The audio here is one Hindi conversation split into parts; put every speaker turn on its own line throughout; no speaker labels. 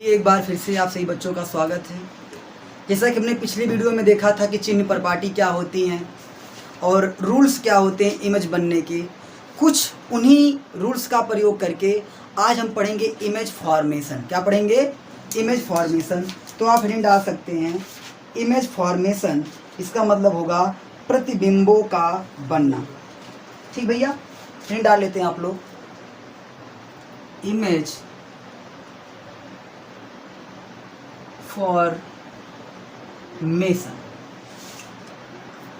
एक बार फिर से आप सभी बच्चों का स्वागत है। जैसा कि हमने पिछली वीडियो में देखा था कि चिन्ह प्रपाटी क्या होती हैं और रूल्स क्या होते हैं इमेज बनने के, कुछ उन्हीं रूल्स का प्रयोग करके आज हम पढ़ेंगे इमेज फॉर्मेशन। क्या पढ़ेंगे? Image formation. तो आप हिंट डाल सकते हैं इमेज फॉर्मेशन, इसका मतलब होगा प्रतिबिंबों का बनना। ठीक भैया, हिंट डाल लेते हैं आप लोग। इमेज फॉर्मेशन,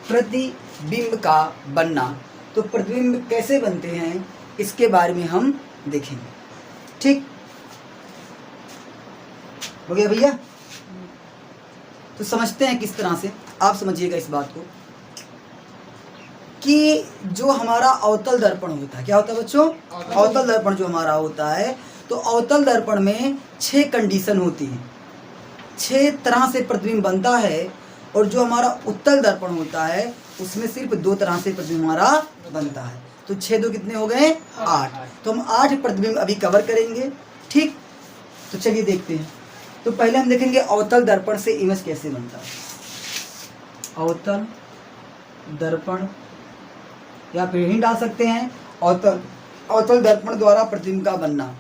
प्रतिबिंब का बनना। तो प्रतिबिंब कैसे बनते हैं इसके बारे में हम देखेंगे। ठीक हो गया भैया? तो समझते हैं किस तरह से। आप समझिएगा इस बात को कि जो हमारा अवतल दर्पण होता है, क्या होता है बच्चों? अवतल दर्पण जो हमारा होता है, तो अवतल दर्पण में 6 कंडीशन होती हैं, 6 तरह से प्रतिबिंब बनता है। और जो हमारा उत्तल दर्पण होता है उसमें सिर्फ 2 तरह से प्रतिबिंब हमारा बनता है। तो 6 2 कितने हो गए? 8। तो हम 8 प्रतिबिंब अभी कवर करेंगे। ठीक, तो चलिए देखते हैं। तो पहले हम देखेंगे अवतल दर्पण से इमेज कैसे बनता है। अवतल दर्पण, या फिर हिंट डाल सकते हैं अवतल दर्पण द्वारा प्रतिबिंब का बनना।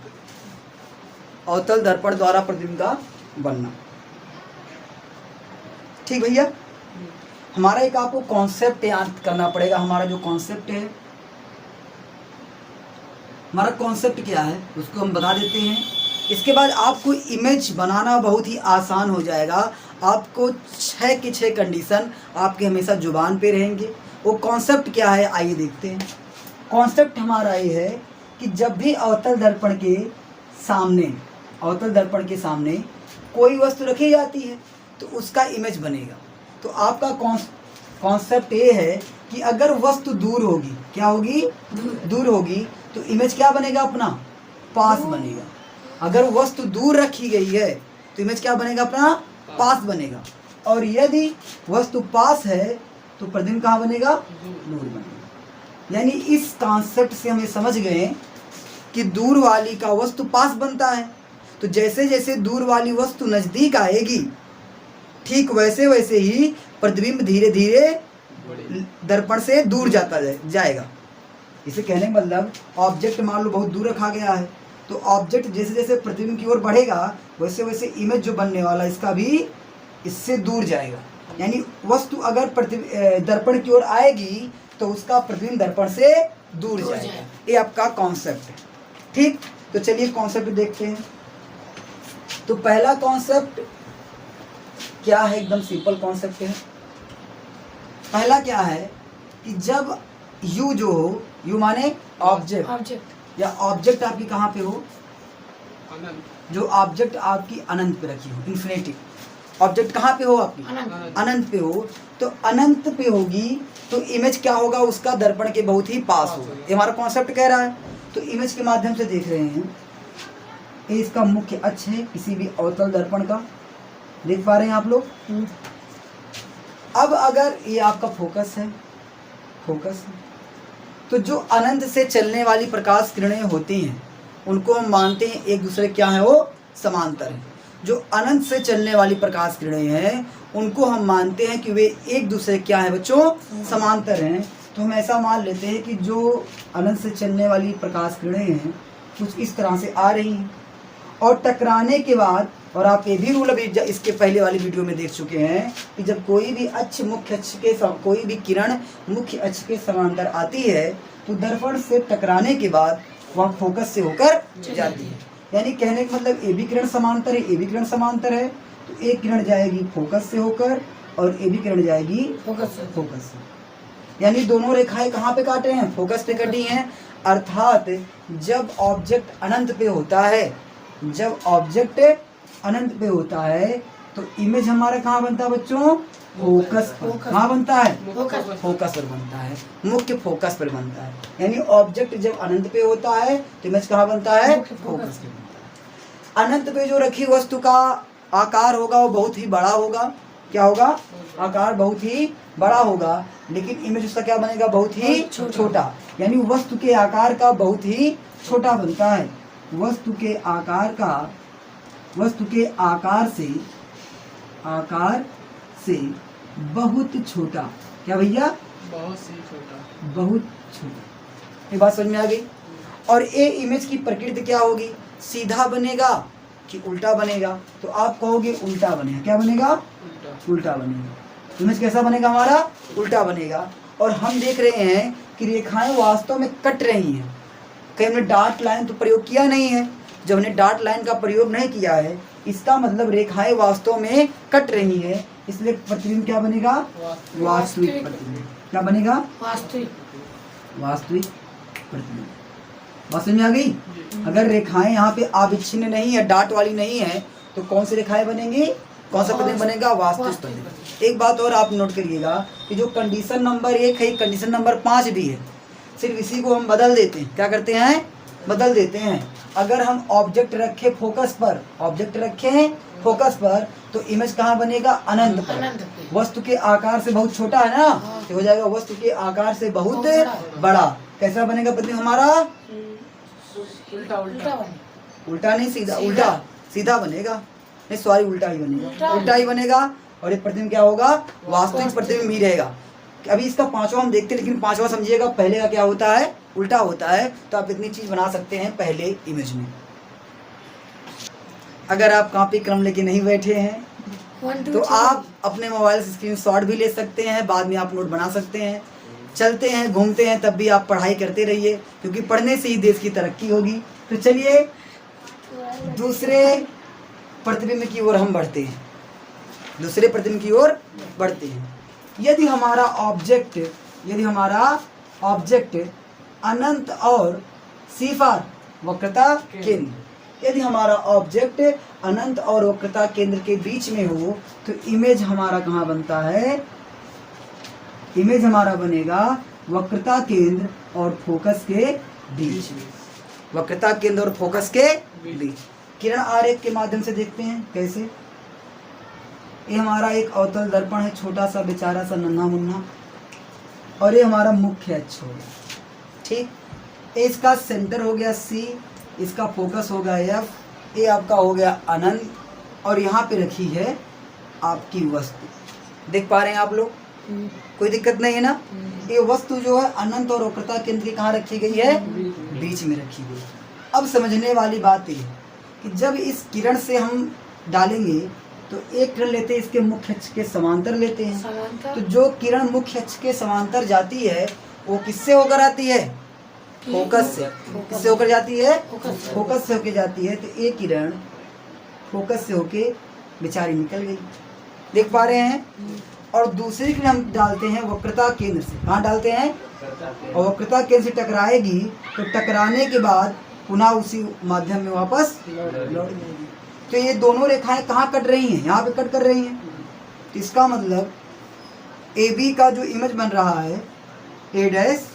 अवतल दर्पण द्वारा प्रतिबिंब का बनना। ठीक भैया, हमारा एक आपको कॉन्सेप्ट याद करना पड़ेगा। हमारा जो कॉन्सेप्ट है, हमारा कॉन्सेप्ट क्या है उसको हम बता देते हैं। इसके बाद आपको इमेज बनाना बहुत ही आसान हो जाएगा। आपको 6 की 6 कंडीशन आपके हमेशा जुबान पे रहेंगे। वो कॉन्सेप्ट क्या है आइए देखते हैं। कॉन्सेप्ट हमारा ये है कि जब भी अवतल दर्पण के सामने कोई वस्तु रखी जाती है तो उसका इमेज बनेगा। तो आपका कॉन्सेप्ट ये है कि अगर वस्तु दूर होगी, क्या होगी? दूर होगी, तो इमेज क्या बनेगा? अपना पास बनेगा। अगर वस्तु दूर रखी गई है तो इमेज क्या बनेगा? अपना पास बनेगा। और यदि वस्तु पास है तो प्रतिबिंब कहाँ बनेगा? दूर बनेगा। यानी इस कॉन्सेप्ट से हम ये समझ गए कि दूर वाली का वस्तु पास बनता है। तो जैसे जैसे दूर वाली वस्तु नज़दीक आएगी, ठीक वैसे वैसे ही प्रतिबिंब धीरे धीरे दर्पण से दूर जाता जाएगा। इसे कहने का मतलब, ऑब्जेक्ट मान लो बहुत दूर रखा गया है, तो ऑब्जेक्ट जैसे जैसे प्रतिबिंब की ओर बढ़ेगा वैसे वैसे इमेज जो बनने वाला इसका भी इससे दूर जाएगा। यानी वस्तु अगर दर्पण की ओर आएगी तो उसका प्रतिबिंब दर्पण से दूर जाएगा। ये आपका कॉन्सेप्ट है। ठीक, तो चलिए कॉन्सेप्ट देखते हैं। तो पहला कॉन्सेप्ट क्या है? एकदम सिंपल कॉन्सेप्ट है। पहला क्या है कि जब यू जो हो, यू माने ऑब्जेक्ट, या ऑब्जेक्ट आपकी कहाँ पे हो? जो ऑब्जेक्ट आपकी अनंत पे रखी हो, इन्फिनिटी ऑब्जेक्ट कहाँ पे हो? आपकी अनंत पे हो। तो अनंत पे होगी तो इमेज क्या होगा? उसका दर्पण के बहुत ही पास होगा। ये हमारा कॉन्सेप्ट कह रहा है। तो इमेज के माध्यम से देख रहे हैं, ये इसका मुख्य अक्ष है किसी भी अवतल दर्पण का, देख पा रहे हैं आप लोग। अब अगर ये आपका फोकस है, तो जो अनंत से चलने वाली प्रकाश किरणें होती हैं उनको हम मानते हैं एक दूसरे क्या है? वो समांतर है। जो अनंत से चलने वाली प्रकाश किरणें हैं उनको हम मानते हैं कि वे एक दूसरे क्या है बच्चों? समांतर हैं। तो हम ऐसा मान लेते हैं कि जो अनंत से चलने वाली प्रकाश किरणें हैं कुछ इस तरह से आ रही हैं और टकराने के बाद, और आप ये भी रूल अभी इसके पहले वाली वीडियो में देख चुके हैं कि जब कोई भी अक्ष मुख्य अक्ष के कोई भी किरण मुख्य अक्ष के समांतर आती है तो दर्पण से टकराने के बाद वह फोकस से होकर जाती है। यानी कहने का मतलब ए भी किरण समांतर है, ए भी किरण समांतर है, तो एक किरण जाएगी फोकस से होकर और ए भी किरण जाएगी फोकस से। यानी दोनों रेखाएं कहाँ पे काट रहे हैं? फोकस पे कटी हैं। अर्थात जब ऑब्जेक्ट अनंत पे होता है, तो इमेज हमारा कहाँ बनता है बच्चों? फोकस पर। कहाँ बनता है? फोकस पर बनता है, मुख्य फोकस पर बनता है। यानी ऑब्जेक्ट जब अनंत पे होता है तो इमेज कहाँ बनता है? फोकस पे बनता है। अनंत पे जो रखी वस्तु का आकार होगा वो बहुत ही बड़ा होगा। क्या होगा? आकार बहुत ही बड़ा होगा, लेकिन इमेज उसका क्या बनेगा? बहुत ही छोटा। यानी वस्तु के आकार का बहुत ही छोटा बनता है। वस्तु के आकार का वस्तु के आकार से बहुत छोटा, क्या भैया,
बहुत सी छोटा,
बहुत छोटा। ये बात समझ में आ गई। और ये इमेज की प्रकृति क्या होगी, सीधा बनेगा कि उल्टा बनेगा, तो आप कहोगे उल्टा बनेगा। क्या बनेगा,
उल्टा।
उल्टा बनेगा। इमेज कैसा बनेगा हमारा, उल्टा बनेगा। और हम देख रहे हैं कि रेखाएं वास्तव में कट रही हैं। कहीं हमने डॉट लाइन तो प्रयोग किया नहीं है। जब हमने डॉट लाइन का प्रयोग नहीं किया है, इसका मतलब रेखाएं वास्तव में कट रही है, इसलिए प्रतिबिंब क्या बनेगा, वास्तविक प्रतिबिंब। क्या बनेगा, वास्तविक प्रतिबिंब। बात समझ में आ गई। अगर रेखाएं यहाँ पे अविच्छिन्न नहीं है, डॉट वाली नहीं है, तो कौन सी रेखाएं बनेंगी, कौन सा प्रतिबिंब बनेगा, वास्तविक प्रतिबिंब। एक बात और आप नोट करिएगा कि जो कंडीशन नंबर 1 है, कंडीशन नंबर 5 भी है, सिर्फ इसी को हम बदल देते हैं। क्या करते हैं, बदल देते हैं। अगर हम ऑब्जेक्ट रखें फोकस पर, ऑब्जेक्ट रखें फोकस पर, तो इमेज कहाँ बनेगा, अनंत पर। वस्तु के आकार से बहुत छोटा है ना, तो हो जाएगा वस्तु के आकार से बहुत बड़ा। कैसा बनेगा प्रतिबिंब हमारा,
उल्टा उल्टा,
उल्टा नहीं सीधा, उल्टा सीधा बनेगा, नहीं सॉरी उल्टा ही बनेगा, उल्टा ही बनेगा। और ये प्रतिबिंब क्या होगा, वास्तविक प्रतिबिंब ही रहेगा। अभी इसका पांचवा हम देखते हैं, लेकिन पांचवा समझिएगा, पहले का क्या होता है, उल्टा होता है। तो आप इतनी चीज बना सकते हैं पहले इमेज में। अगर आप कॉपी कलम लेके नहीं बैठे हैं तो आप अपने मोबाइल से स्क्रीनशॉट भी ले सकते हैं, बाद में आप नोट बना सकते हैं। चलते हैं घूमते हैं तब भी आप पढ़ाई करते रहिए, क्योंकि पढ़ने से ही देश की तरक्की होगी। तो चलिए दूसरे प्रतिबिंब की ओर हम बढ़ते हैं, दूसरे प्रतिबिंब की ओर बढ़ते हैं। यदि हमारा ऑब्जेक्ट अनंत और सीफार वक्रता केंद्र, यदि हमारा ऑब्जेक्ट अनंत और वक्रता केंद्र के बीच में हो, तो इमेज हमारा कहाँ बनता है, इमेज हमारा बनेगा वक्रता केंद्र और फोकस के बीच। वक्रता केंद्र और फोकस के बीच। किरण आरेख के माध्यम से देखते हैं कैसे। ये हमारा एक अवतल दर्पण है, छोटा सा बेचारा सा नन्हा मुन्ना, और ये हमारा मुख्य अक्ष हो गया, ठीक। इसका सेंटर हो गया C, इसका फोकस हो गया F, ये आपका हो गया अनंत, और यहाँ पे रखी है आपकी वस्तु। देख पा रहे हैं आप लोग, कोई दिक्कत नहीं है ना। ये वस्तु जो है अनंत और वक्रता केंद्र की कहाँ रखी गई है, बीच में रखी गई। अब समझने वाली बात ये है कि जब इस किरण से हम डालेंगे तो एक किरण लेते हैं इसके मुख्य अक्ष के समांतर लेते हैं। तो जो किरण मुख्य अक्ष के समांतर जाती है वो किससे होकर आती है, फोकस से। किससे होकर जाती है, फोकस से होकर जाती है। तो एक किरण फोकस से होके बेचारी निकल गई, देख पा रहे हैं। और दूसरी किरण हम डालते हैं वक्रता केंद्र से। कहाँ डालते हैं, और वक्रता केंद्र से टकराएगी, तो टकराने के बाद पुनः उसी माध्यम में वापस लौट जाएगी। तो ये दोनों रेखाएं कहाँ कट रही हैं, यहाँ पे कट कर रही हैं। तो इसका मतलब AB का जो इमेज बन रहा है A डैश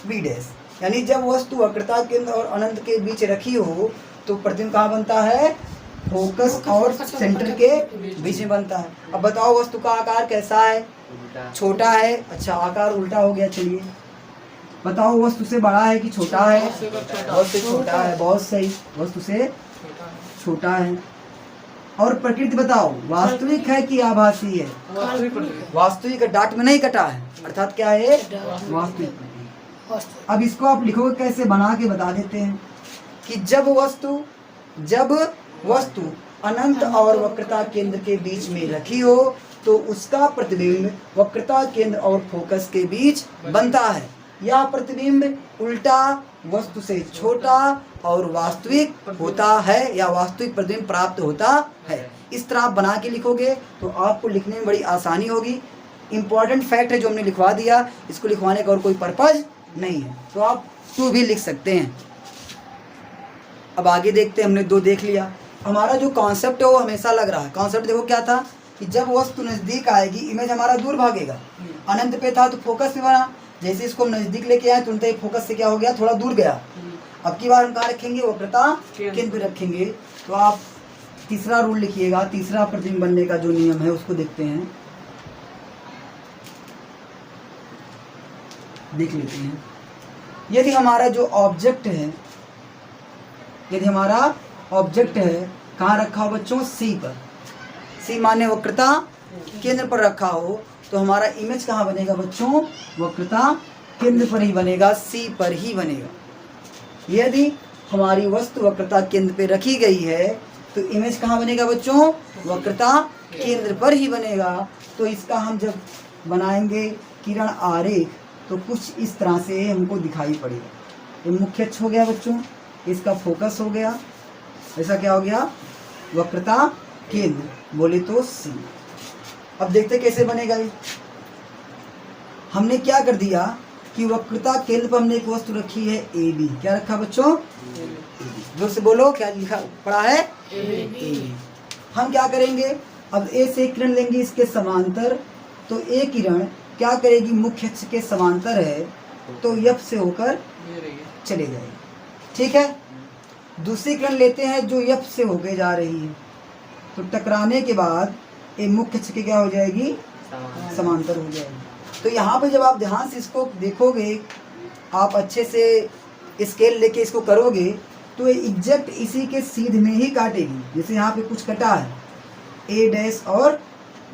B डैश, यानी जब वस्तु वक्रता केंद्र और अनंत के बीच रखी हो तो प्रतिबिंब कहाँ बनता है, फोकस और सेंटर के बीच में बनता है। अब बताओ वस्तु का आकार कैसा है, छोटा है। अच्छा आकार उल्टा हो गया। चलिए बताओ वस्तु से बड़ा है कि छोटा है, वस्तु से छोटा है। बहुत सही, वस्तु से छोटा है। और प्रकृति बताओ, वास्तविक है कि आभासी है, वास्तविक है, डाट में नहीं कटा है, अर्थात क्या है, वास्तविक। अब इसको आप लिखोगे कैसे, बना के बता देते हैं कि जब वस्तु अनंत और वक्रता केंद्र के बीच में रखी हो तो उसका प्रतिबिंब वक्रता केंद्र और फोकस के बीच बनता है। यह प्रतिबिंब उल्टा, वस्तु से छोटा और वास्तविक होता है, या वास्तविक प्रतिबिंब प्राप्त होता है। इस तरह आप बना के लिखोगे तो आपको लिखने में बड़ी आसानी होगी। इम्पॉर्टेंट फैक्ट है जो हमने लिखवा दिया, इसको लिखवाने का और कोई पर्पज नहीं है, तो आप 2 भी लिख सकते हैं। अब आगे देखते हैं, हमने 2 देख लिया। हमारा जो कॉन्सेप्ट है वो हमेशा लग रहा है। कॉन्सेप्ट देखो क्या था कि जब वस्तु नज़दीक आएगी इमेज हमारा दूर भागेगा। अनंत पे था तो फोकस में बना, जैसे इसको हम नज़दीक लेके आए तुरंत ही फोकस से क्या हो गया, थोड़ा दूर गया। अब की बार हम कहाँ रखेंगे, वक्रता केंद्र रखेंगे। तो आप तीसरा रूल लिखिएगा, तीसरा प्रतिबिंब बनने का जो नियम है उसको देखते हैं, देख लेते हैं। यदि हमारा जो ऑब्जेक्ट है, यदि हमारा ऑब्जेक्ट है कहाँ रखा हो बच्चों, सी पर, सी माने वक्रता केंद्र पर रखा हो, तो हमारा इमेज कहाँ बनेगा बच्चों, वक्रता केंद्र पर ही बनेगा, सी पर ही बनेगा। यदि हमारी वस्तु वक्रता केंद्र पे रखी गई है तो इमेज कहाँ बनेगा बच्चों, वक्रता केंद्र पर ही बनेगा। तो इसका हम जब बनाएंगे किरण आरेख तो कुछ इस तरह से हमको दिखाई पड़ेगा। ये मुख्य अक्ष हो गया बच्चों, इसका फोकस हो गया, ऐसा क्या हो गया, वक्रता केंद्र बोले तो सी। अब देखते कैसे बनेगा ये। हमने क्या कर दिया कि वक्रता केंद्र पर हमने एक वस्तु रखी है ए बी, क्या रखा बच्चों, जोर से बोलो, क्या लिखा पड़ा है, ए बी। हम क्या करेंगे, अब ए से किरण लेंगे इसके समांतर, तो ए किरण क्या करेगी, मुख्य अक्ष के समांतर है तो एफ से होकर
ये रही है।
चले जाएगी, ठीक है। दूसरी किरण लेते हैं जो एफ से होके जा रही है, तो टकराने के बाद ये मुख्य अक्ष के क्या हो जाएगी, समांतर हो जाएगी। तो यहाँ पे जब आप ध्यान से इसको देखोगे, आप अच्छे से स्केल लेके इसको करोगे तो ये एग्जैक्ट इसी के सीध में ही काटेगी। जैसे यहाँ पे कुछ कटा है ए डैश और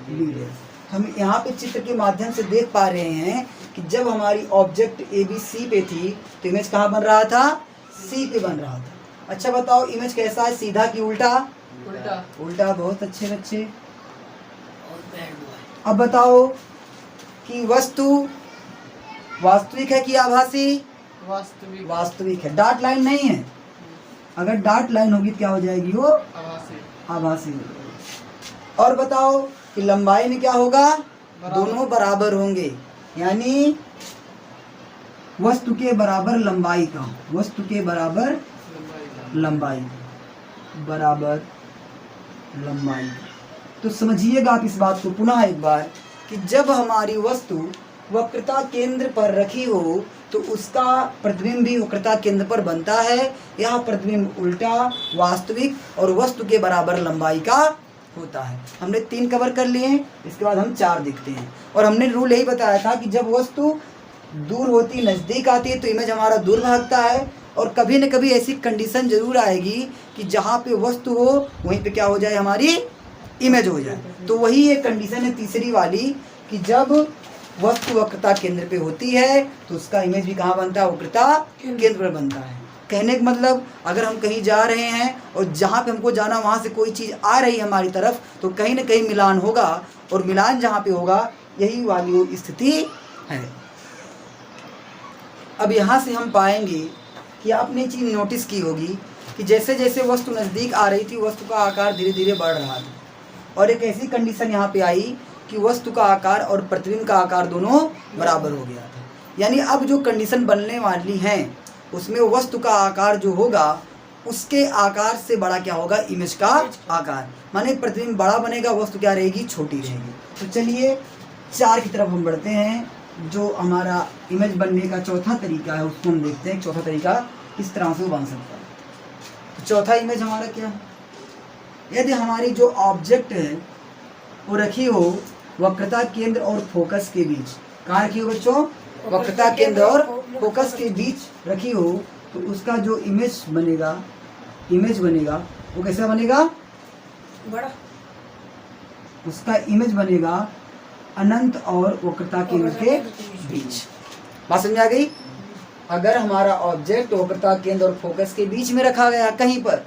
बी डैश, हम यहाँ पे चित्र के माध्यम से देख पा रहे हैं कि जब हमारी ऑब्जेक्ट ए बी सी पे थी तो इमेज कहाँ बन रहा था, सी पे बन रहा था। अच्छा बताओ इमेज कैसा है, सीधा कि उल्टा,
उल्टा।
उल्टा, बहुत अच्छे बच्चे। अब बताओ कि वस्तु वास्तविक है कि आभासी,
वास्तविक।
वास्तविक है, डॉट लाइन नहीं है। अगर डॉट लाइन होगी तो क्या हो जाएगी, वो
आभासी।
आभासी हो जाएगी। और बताओ कि लंबाई में क्या होगा, दोनों बराबर होंगे, यानी वस्तु के बराबर लंबाई का, वस्तु के बराबर लंबाई, बराबर लंबाई। तो समझिएगा आप इस बात को पुनः एक बार कि जब हमारी वस्तु वक्रता केंद्र पर रखी हो तो उसका प्रतिबिंब भी वक्रता केंद्र पर बनता है। यह प्रतिबिंब उल्टा, वास्तविक और वस्तु के बराबर लंबाई का होता है। हमने 3 कवर कर लिए हैं, इसके बाद हम 4 देखते हैं। और हमने रूल यही बताया था कि जब वस्तु दूर होती नज़दीक आती है तो इमेज हमारा दूर भागता है, और कभी न कभी ऐसी कंडीशन जरूर आएगी कि जहाँ पे वस्तु हो वहीं पे क्या हो जाए, हमारी इमेज हो जाए। तो वही एक कंडीशन है तीसरी वाली कि जब वस्तु वक्रता केंद्र पे होती है तो उसका इमेज भी कहाँ बनता है, वक्रता केंद्र पर बनता है। कहने का मतलब अगर हम कहीं जा रहे हैं और जहाँ पे हमको जाना वहाँ से कोई चीज़ आ रही है हमारी तरफ तो कहीं ना कहीं मिलान होगा, और मिलान जहाँ पे होगा यही वाली वो स्थिति है। अब यहाँ से हम पाएंगे कि आपने चीज़ नोटिस की होगी कि जैसे जैसे वस्तु नज़दीक आ रही थी वस्तु का आकार धीरे धीरे बढ़ रहा था, और एक ऐसी कंडीशन यहाँ पे आई कि वस्तु का आकार और प्रतिबिंब का आकार दोनों बराबर हो गया था। यानी अब जो कंडीशन बनने वाली है उसमें वस्तु का आकार जो होगा उसके आकार से बड़ा क्या होगा, इमेज का आकार, माने प्रतिबिंब बड़ा बनेगा, वस्तु क्या रहेगी, छोटी रहेगी। तो चलिए 4 की तरफ हम बढ़ते हैं, जो हमारा इमेज बनने का चौथा तरीका है उसको हम देखते हैं। चौथा तरीका किस तरह से बन सकता है। तो चौथा इमेज हमारा क्या है, यदि हमारी जो ऑब्जेक्ट है वो रखी हो वक्रता केंद्र और फोकस के बीच, कहाँ रखी हो बच्चों, वक्रता केंद्र और फोकस के बीच रखी हो, तो उसका जो इमेज बनेगा वो कैसा बनेगा,
बड़ा,
उसका इमेज बनेगा अनंत और वक्रता केंद्र के बीच। बात समझ आ गई। अगर हमारा ऑब्जेक्ट वक्रता केंद्र और फोकस के बीच में रखा गया कहीं पर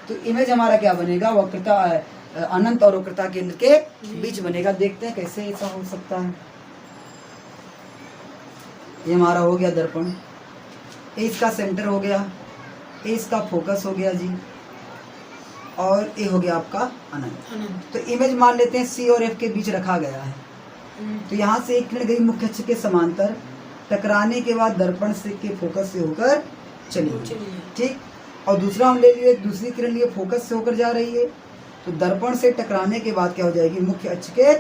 तो इमेज हमारा क्या बनेगा, वक्रता अनंत और वक्रता केंद्र के बीच बनेगा। देखते हैं कैसे ऐसा हो सकता है। ये हमारा हो गया दर्पण, ये इसका सेंटर हो गया, ये इसका फोकस हो गया जी, और ये हो गया आपका अनंत। तो इमेज मान लेते हैं सी और एफ के बीच रखा गया है। तो यहाँ से एक किरण गई मुख्य अक्ष के समांतर, टकराने के बाद दर्पण से के फोकस से होकर चली गई, ठीक। और दूसरा हम ले लिए, दूसरी किरण लिए फोकस से होकर जा रही है, तो दर्पण से टकराने के बाद क्या हो जाएगी, मुख्य अक्ष के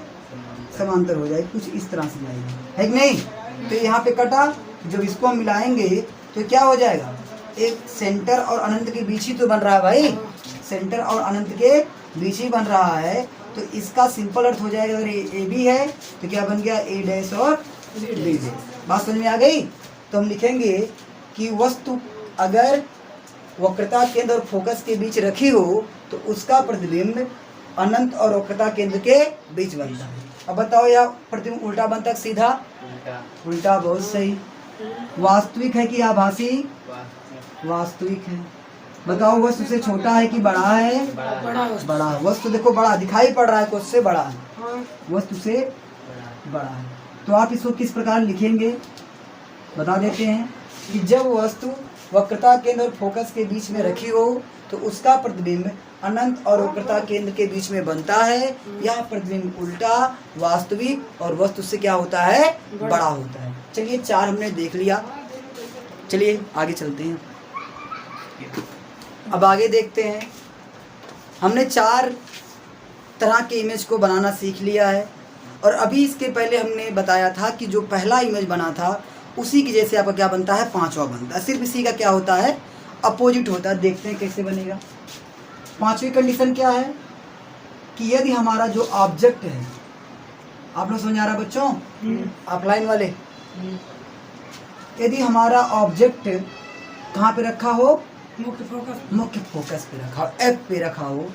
समांतर हो जाएगी, कुछ इस तरह से जाएगी, है कि नहीं। तो यहाँ पे कटा, जब इसको हम मिलाएंगे तो क्या हो जाएगा, एक सेंटर और अनंत के बीच ही तो बन रहा है भाई, सेंटर और अनंत के बीच ही बन रहा है। तो इसका सिंपल अर्थ हो जाएगा, अगर ए बी है तो क्या बन गया, ए डैश और बी डैश। बात समझ में आ गई। तो हम लिखेंगे कि वस्तु अगर वक्रता केंद्र और फोकस के बीच रखी हो तो उसका प्रतिबिंब अनंत और वक्रता केंद्र के बीच बनता है। अब बताओ यह प्रतिबिंब उल्टा बनता है सीधा?
उल्टा।
उल्टा, बहुत सही। वास्तविक है कि आभासी?
वास्तविक।
वास्तविक है। बताओ वस्तु से छोटा है कि बड़ा है?
बड़ा।
बड़ा। वस्तु देखो बड़ा दिखाई पड़ रहा है, उससे बड़ा है, वस्तु से
बड़ा।
बड़ा है। तो आप इसको किस प्रकार लिखेंगे बता देते हैं कि जब वस्तु वक्रता केंद्र और फोकस के बीच में रखी हो तो उसका प्रतिबिंब अनंत और वक्रता केंद्र के बीच में बनता है। यह प्रतिबिंब उल्टा, वास्तविक और वस्तु से क्या होता है? बड़ा होता है। चलिए 4 हमने देख लिया, चलिए आगे चलते हैं। अब आगे देखते हैं। हमने 4 तरह के इमेज को बनाना सीख लिया है और अभी इसके पहले हमने बताया था कि जो पहला इमेज बना था उसी की जैसे आपका क्या बनता है? 5वां बनता है। सिर्फ इसी का क्या होता है? अपोजिट होता है। देखते हैं कैसे बनेगा। 5वीं कंडीशन क्या है कि यदि हमारा जो ऑब्जेक्ट है, आप लोग समझ आ रहा है बच्चों? ऑफलाइन वाले, यदि हमारा ऑब्जेक्ट कहाँ पे रखा हो? मुख्य फोकस पे रखा हो, एफ पे रखा हो,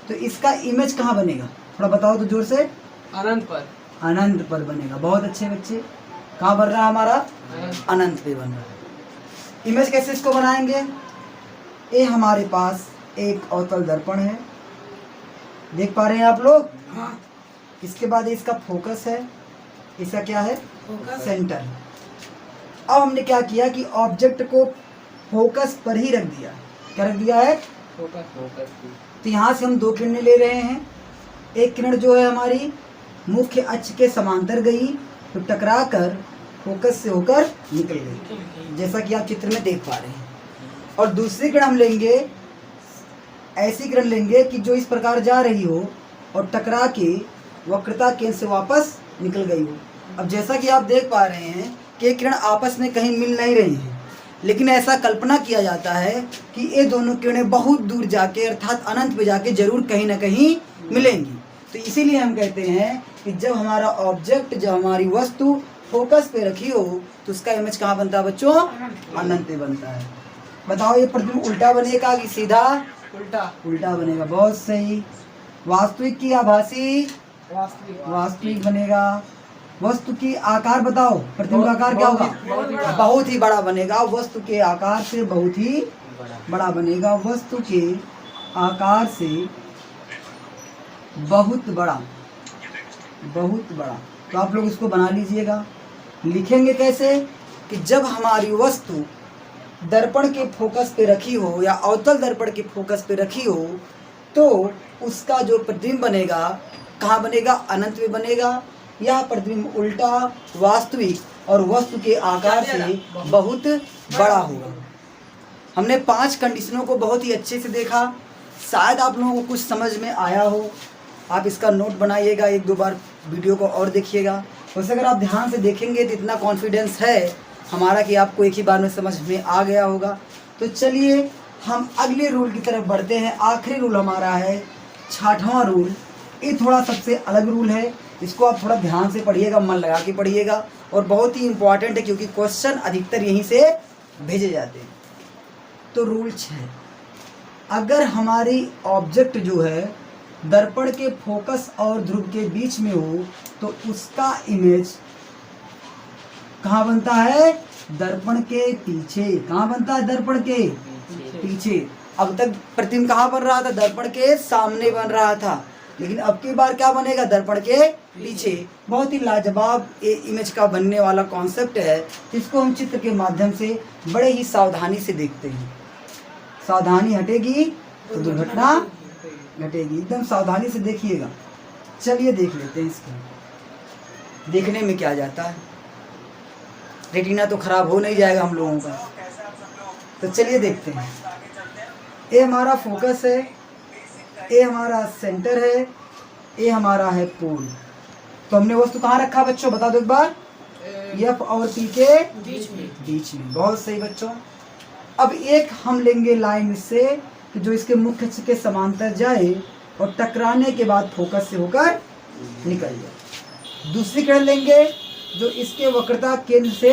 तो इसका इमेज कहाँ बनेगा? थोड़ा बताओ तो जोर से।
अनंत पर।
अनंत पर बनेगा। बहुत अच्छे बच्चे। कहाँ बन रहा है हमारा? अनंत पे बन रहा है। इमेज कैसे इसको बनाएंगे? ये हमारे पास एक अवतल दर्पण है, देख पा रहे हैं आप लोग?
हाँ।
इसके बाद इसका फोकस है, इसका क्या है?
फोकस।
सेंटर। अब हमने क्या किया कि ऑब्जेक्ट को फोकस पर ही रख दिया। क्या रख दिया है?
फोकस।
तो यहाँ से हम 2 किरणें ले रहे हैं। एक किरण जो है हमारी मुख्य अक्ष के समांतर गई तो टकरा कर फोकस से होकर निकल गई, जैसा कि आप चित्र में देख पा रहे हैं। और दूसरी किरण हम लेंगे, ऐसी किरण लेंगे कि जो इस प्रकार जा रही हो और टकरा के वक्रता केंद्र से वापस निकल गई हो। अब जैसा कि आप देख पा रहे हैं कि ये किरण आपस में कहीं मिल नहीं रही हैं, लेकिन ऐसा कल्पना किया जाता है कि ये दोनों किरणें बहुत दूर जाके अर्थात अनंत पे जाके जरूर कहीं ना कहीं मिलेंगी। तो इसीलिए हम कहते हैं कि जब हमारा ऑब्जेक्ट, जब हमारी वस्तु फोकस पे रखी हो तो उसका इमेज कहाँ बनता है बच्चों? अनंत पे बनता है। बताओ ये प्रतिबिंब उल्टा बनेगा कि सीधा?
उल्टा।
उल्टा बनेगा। बहुत सही। वास्तविक की आभासी?
वास्तविक।
वास्तविक बनेगा। वस्तु की आकार बताओ, प्रतिबिंब का आकार क्या होगा? बहुत ही बड़ा बनेगा। वस्तु के आकार से बहुत ही बड़ा बनेगा। वस्तु के आकार से बहुत बड़ा, बहुत बड़ा। तो आप लोग इसको बना लीजिएगा। लिखेंगे कैसे कि जब हमारी वस्तु दर्पण के फोकस पे रखी हो या अवतल दर्पण के फोकस पे रखी हो तो उसका जो प्रतिबिंब बनेगा कहाँ बनेगा? अनंत में बनेगा। यह प्रतिबिंब उल्टा, वास्तविक और वस्तु के आकार से बहुत बड़ा होगा। हमने 5 कंडीशनों को बहुत ही अच्छे से देखा। शायद आप लोगों को कुछ समझ में आया हो। आप इसका नोट बनाइएगा, 1-2 बार वीडियो को और देखिएगा। वैसे अगर आप ध्यान से देखेंगे तो इतना कॉन्फिडेंस है हमारा कि आपको एक ही बार में समझ में आ गया होगा। तो चलिए हम अगले रूल की तरफ बढ़ते हैं। आखिरी रूल हमारा है 6वां रूल। ये थोड़ा सबसे अलग रूल है, इसको आप थोड़ा ध्यान से पढ़िएगा, मन लगा के पढ़िएगा और बहुत ही इम्पॉर्टेंट है क्योंकि क्वेश्चन अधिकतर यहीं से भेजे जाते हैं। तो रूल 6, अगर हमारी ऑब्जेक्ट जो है दर्पण के फोकस और ध्रुव के बीच में हो तो उसका इमेज कहाँ बनता है? दर्पण के पीछे। कहाँ बनता है? दर्पण के पीछे। अब तक प्रतिबिंब कहाँ बन रहा था? दर्पण के सामने बन रहा था, लेकिन अब की बार क्या बनेगा? दर्पण के पीछे। बहुत ही लाजवाब ये इमेज का बनने वाला कॉन्सेप्ट है, इसको हम चित्र के माध्यम से बड़े ही सावधानी से देखते हैं। सावधानी हटेगी तो दुर्घटना घटेगी। एकदम सावधानी से देखिएगा। चलिए देख लेते हैं इसको। देखने में क्या जाता है, रेटिना तो खराब हो नहीं जाएगा हम लोगों का। तो चलिए देखते हैं। ये हमारा फोकस है, ये हमारा सेंटर है, ये हमारा है पोल। तो हमने वस्तु कहाँ रखा बच्चों? बता दो एक बार। एफ और पी के बीच में। बहुत सही बच्चों। अब एक हम लेंगे लाइन इससे कि जो इसके मुख्य अक्ष के समांतर जाए और टकराने के बाद फोकस से होकर निकल जाए। दूसरी किरण लेंगे जो इसके वक्रता केंद्र से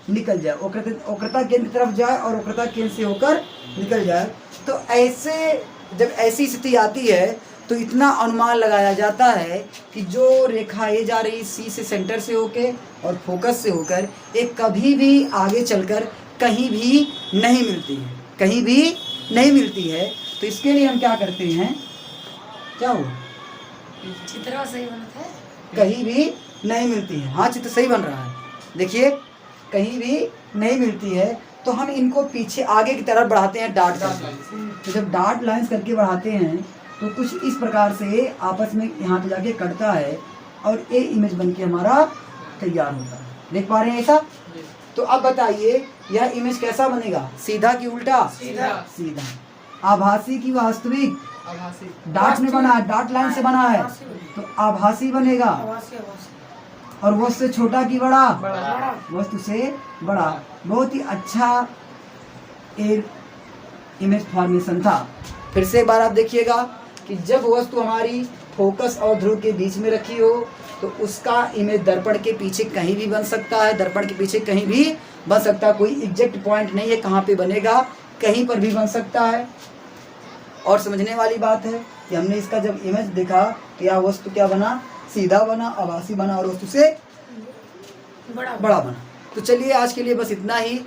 निकल जाए, वक्रता केंद्र की तरफ जाए और वक्रता केंद्र से होकर निकल जाए। तो ऐसे जब ऐसी स्थिति आती है तो इतना अनुमान लगाया जाता है कि जो रेखा ये जा रही सी से सेंटर से होके और फोकस से होकर ये कभी भी आगे चलकर कहीं भी नहीं मिलती है, कहीं भी नहीं मिलती है। तो इसके लिए हम क्या करते हैं, क्या हुआ,
चित्र सही बनता है।
कहीं भी नहीं मिलती है। हाँ चित्र सही बन रहा है, देखिए कहीं भी नहीं मिलती है तो हम इनको पीछे आगे की तरफ बढ़ाते हैं डार्ट करके। तो जब डार्ट लाइंस करके बढ़ाते हैं तो कुछ इस प्रकार से आपस में यहाँ पे जाके कटता है और ये इमेज बनके हमारा तैयार होता है। देख पा रहे हैं ऐसा? तो अब बताइए यह इमेज कैसा बनेगा, सीधा कि उल्टा?
सीधा।
सीधा। आभासी की वास्तविक?
आभासी।
डार्ट में बना है, डार्ट लाइन से बना है तो आभासी बनेगा। और वस्तु से छोटा कि बड़ा?
बड़ा।
वस्तु से बड़ा। बहुत ही अच्छा इमेज फॉर्मेशन था। फिर से एक बार आप देखिएगा कि जब वस्तु हमारी फोकस और ध्रुव के बीच में रखी हो तो उसका इमेज दर्पण के पीछे कहीं भी बन सकता है, दर्पण के पीछे कहीं भी बन सकता है। कोई एग्जैक्ट पॉइंट नहीं है कहाँ पे बनेगा, कहीं पर भी बन सकता है। और समझने वाली बात है कि हमने इसका जब इमेज देखा तो यह वस्तु क्या बना, सीधा बना, आभासी बना और वस्तु से बड़ा बना। तो चलिए आज के लिए बस इतना ही।